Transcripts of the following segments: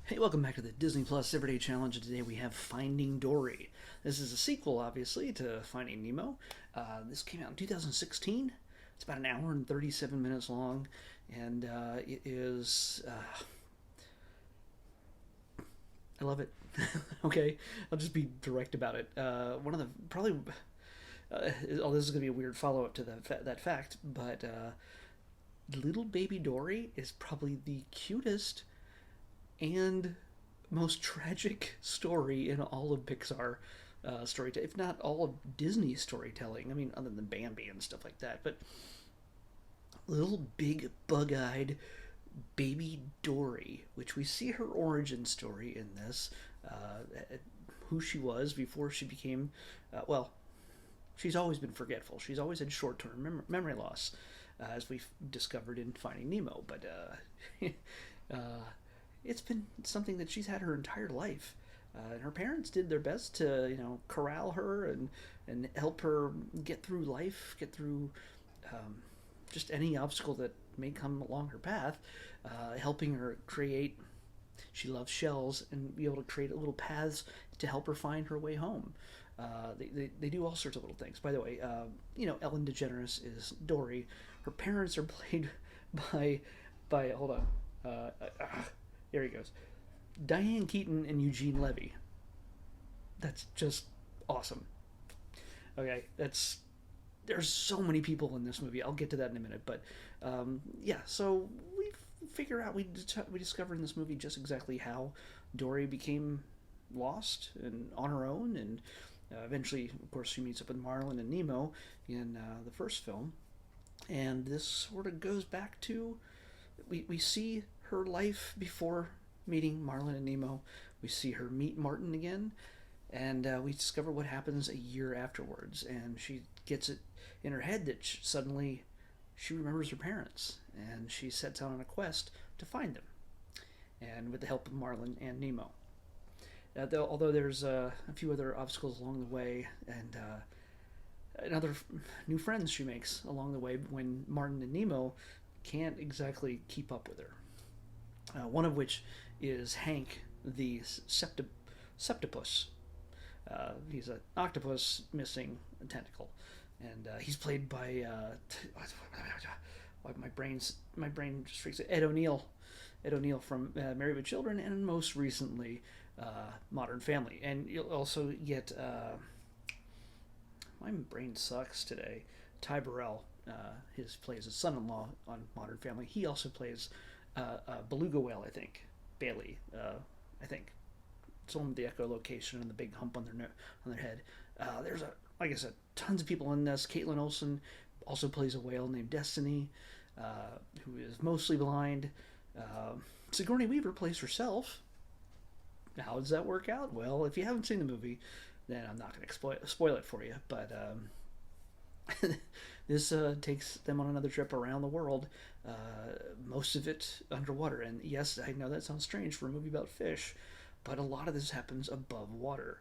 Hey, welcome back to the Disney Plus Everyday Challenge. Today we have Finding Dory. This is a sequel, obviously, to Finding Nemo. This came out in 2016. It's about an hour and 37 minutes long, and it is. I love it. Okay, I'll just be direct about it. One of the probably. Oh, this is going to be a weird follow up to that fact, but little baby Dory is probably the cutest and most tragic story in all of Pixar storytelling, if not all of Disney storytelling. I mean, other than Bambi and stuff like that. But little big bug-eyed baby Dory, which we see her origin story in this, who she was before she became, well, she's always been forgetful. She's always had short-term memory loss, as we've discovered in Finding Nemo. But uh, it's been something that she's had her entire life. And her parents did their best to, corral her and help her get through life, get through um, just any obstacle that may come along her path, helping her create. She loves shells and be able to create little paths to help her find her way home. They do all sorts of little things. By the way, Ellen DeGeneres is Dory. Her parents are played by hold on, there he goes, Diane Keaton and Eugene Levy. That's just awesome. Okay, that's there's so many people in this movie. I'll get to that in a minute, but yeah. So we discover in this movie just exactly how Dory became lost and on her own, and eventually, of course, she meets up with Marlin and Nemo in the first film, and this sort of goes back to we see her life before meeting Marlin and Nemo. We see her meet Martin again, and we discover what happens a year afterwards. And she gets it in her head that suddenly she remembers her parents, and she sets out on a quest to find them, and with the help of Marlin and Nemo. Although there's a few other obstacles along the way, and other new friends she makes along the way when Martin and Nemo can't exactly keep up with her. One of which is Hank the Septipus. He's an octopus missing a tentacle, and he's played by my brain just freaks out. Ed O'Neill. Ed O'Neill from Married with Children, and most recently Modern Family. And you'll also get my brain sucks today. Ty Burrell, his plays his son-in-law on Modern Family. He also plays beluga whale, I think. Bailey, I think. It's the one with the echolocation and the big hump on their head. There's like I said, tons of people in this. Caitlin Olsen also plays a whale named Destiny, who is mostly blind. Sigourney Weaver plays herself. How does that work out? Well, if you haven't seen the movie, then I'm not going to spoil it for you. But this takes them on another trip around the world, most of it underwater. And yes, I know that sounds strange for a movie about fish, but a lot of this happens above water.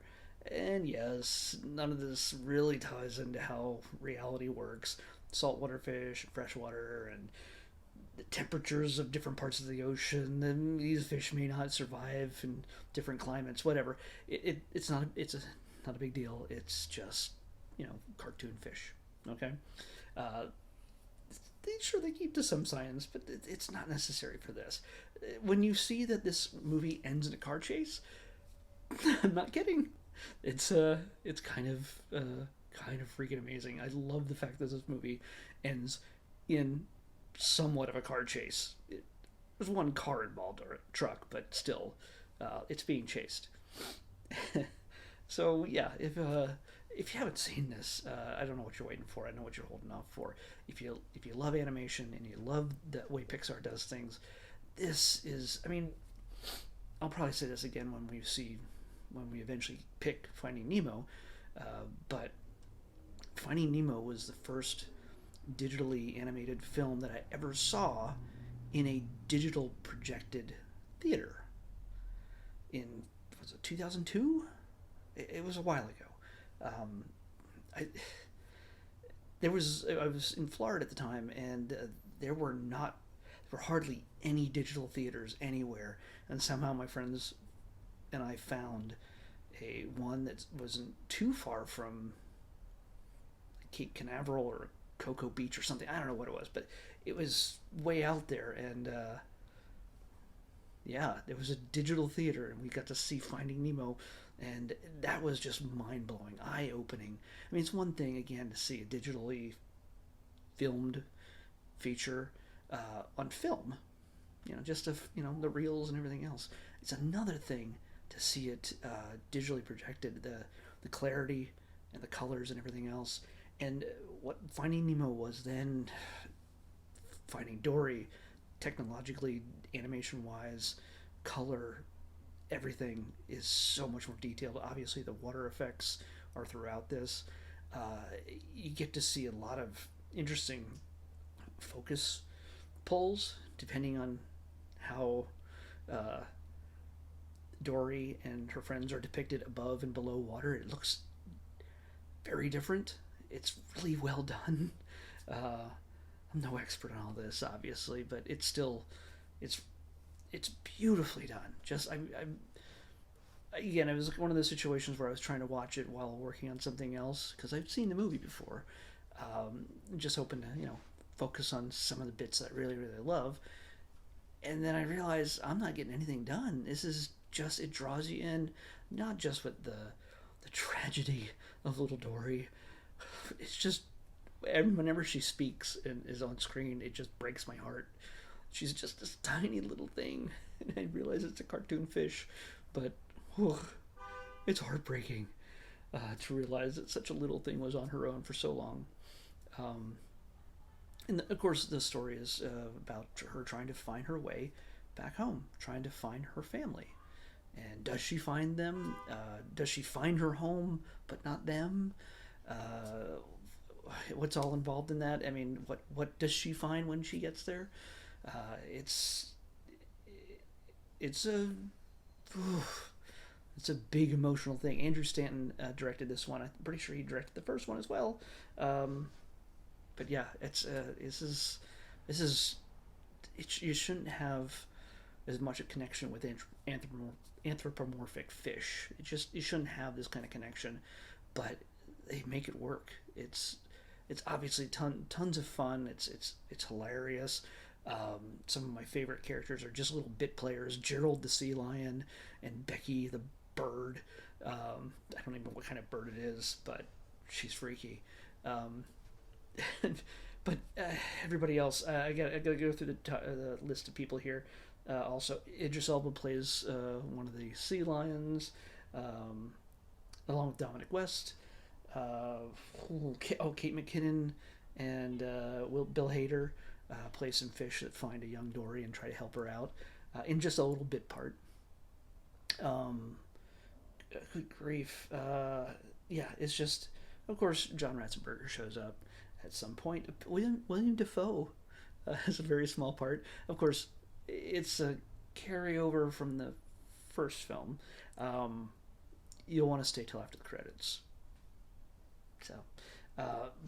And yes, none of this really ties into how reality works. Saltwater fish, freshwater, and the temperatures of different parts of the ocean. And these fish may not survive in different climates. Whatever. It's not. Not a big deal. It's just cartoon fish. Okay. Uh, they keep to some science, but it's not necessary for this. When you see that this movie ends in a car chase, I'm not kidding. It's kind of freaking amazing. I love the fact that this movie ends in somewhat of a car chase. There's one car involved, or a truck, but still, it's being chased. So yeah, if you haven't seen this, I don't know what you're waiting for. I know what you're holding off for. If you love animation and you love the way Pixar does things, this is. I mean, I'll probably say this again when we eventually pick Finding Nemo, but Finding Nemo was the first digitally animated film that I ever saw in a digital projected theater. In was it 2002? It was a while ago. I I was in Florida at the time, and there were were hardly any digital theaters anywhere, and somehow my friends and I found a one that wasn't too far from Cape Canaveral or Cocoa Beach or something. I don't know what it was, but it was way out there, and yeah, it was a digital theater, and we got to see Finding Nemo, and that was just mind blowing, eye opening. I mean, it's one thing again to see a digitally filmed feature on film, just of the reels and everything else. It's another thing to see it digitally projected, the clarity and the colors and everything else. And what Finding Nemo was then, Finding Dory, technologically, animation wise, color, everything is so much more detailed. Obviously, the water effects are throughout this. Uh, you get to see a lot of interesting focus pulls depending on how uh, Dory and her friends are depicted above and below water. It looks very different. It's really well done. Uh, I'm no expert on all this, obviously, but it's it's beautifully done. Just I'm again, it was one of those situations where I was trying to watch it while working on something else because I've seen the movie before. Just hoping to focus on some of the bits that I really really love, and then I realized I'm not getting anything done. This is just it draws you in, not just with the tragedy of little Dory. It's just whenever she speaks and is on screen, it just breaks my heart. She's just this tiny little thing, and I realize it's a cartoon fish, but whew, it's heartbreaking to realize that such a little thing was on her own for so long. Um, and of course, the story is about her trying to find her way back home, trying to find her family. And does she find them? Does she find her home, but not them? Uh, what's all involved in that? I mean, what does she find when she gets there? Uh, it's it's a it's a big emotional thing. Andrew Stanton directed this one. I'm pretty sure he directed the first one as well. Um, but yeah, it's this is you shouldn't have as much a connection with anthropomorphic fish. You shouldn't have this kind of connection, but they make it work. It's obviously tons of fun. It's hilarious. Some of my favorite characters are just little bit players: Gerald the sea lion and Becky the bird. I don't even know what kind of bird it is, but she's freaky. Um, but everybody else, I gotta go through the list of people here. Also, Idris Elba plays one of the sea lions, um, along with Dominic West. Uh, Kate McKinnon and Bill Hader play some fish that find a young Dory and try to help her out in just a little bit part. Um, Good grief. Yeah, it's just, of course, John Ratzenberger shows up at some point. William Defoe has a very small part. Of course, it's a carryover from the first film. Um, you'll want to stay till after the credits. So,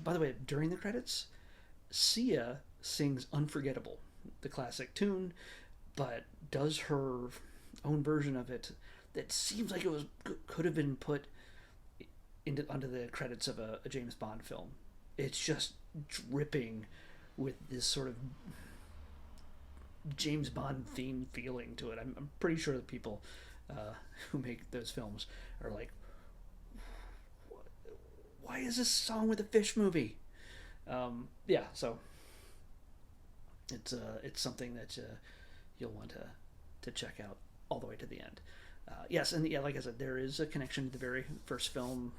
by the way, during the credits, Sia sings "Unforgettable," the classic tune, but does her own version of it that seems like could have been put into under the credits of a James Bond film. It's just dripping with this sort of James Bond theme feeling to it. I'm pretty sure the people who make those films are like, why is this song with a fish movie? Yeah, so it's something that you'll want to check out all the way to the end. Yes, and yeah, like I said, there is a connection to the very first film,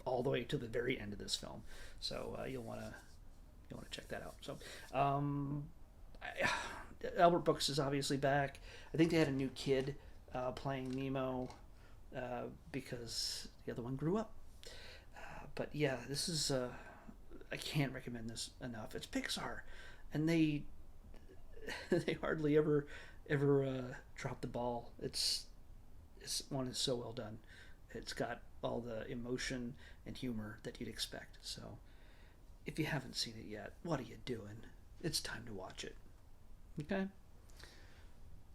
all the way to the very end of this film. So you'll want to check that out. So Albert Brooks is obviously back. I think they had a new kid playing Nemo because the other one grew up. But yeah, this is I can't recommend this enough. It's Pixar, and they they hardly ever drop the ball. This one is so well done. It's got all the emotion and humor that you'd expect. So if you haven't seen it yet, what are you doing? It's time to watch it. Okay.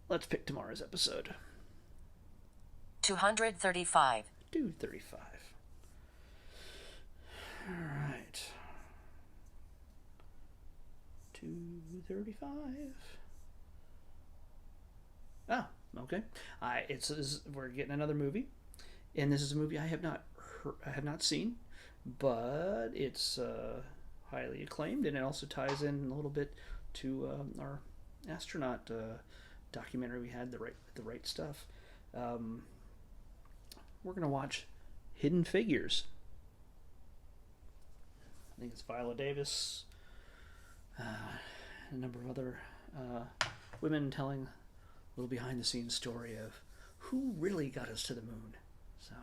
Let's pick tomorrow's episode. 235. 235. Alright. 235. Oh, okay. We're getting another movie, and this is a movie I have not seen, but it's highly acclaimed, and it also ties in a little bit to our astronaut documentary we had, the right stuff. Um, we're gonna watch Hidden Figures. I think it's Viola Davis, a number of other women telling a little behind the scenes story of who really got us to the moon. So,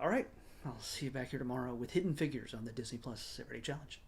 all right, I'll see you back here tomorrow with Hidden Figures on the Disney Plus Ready Challenge.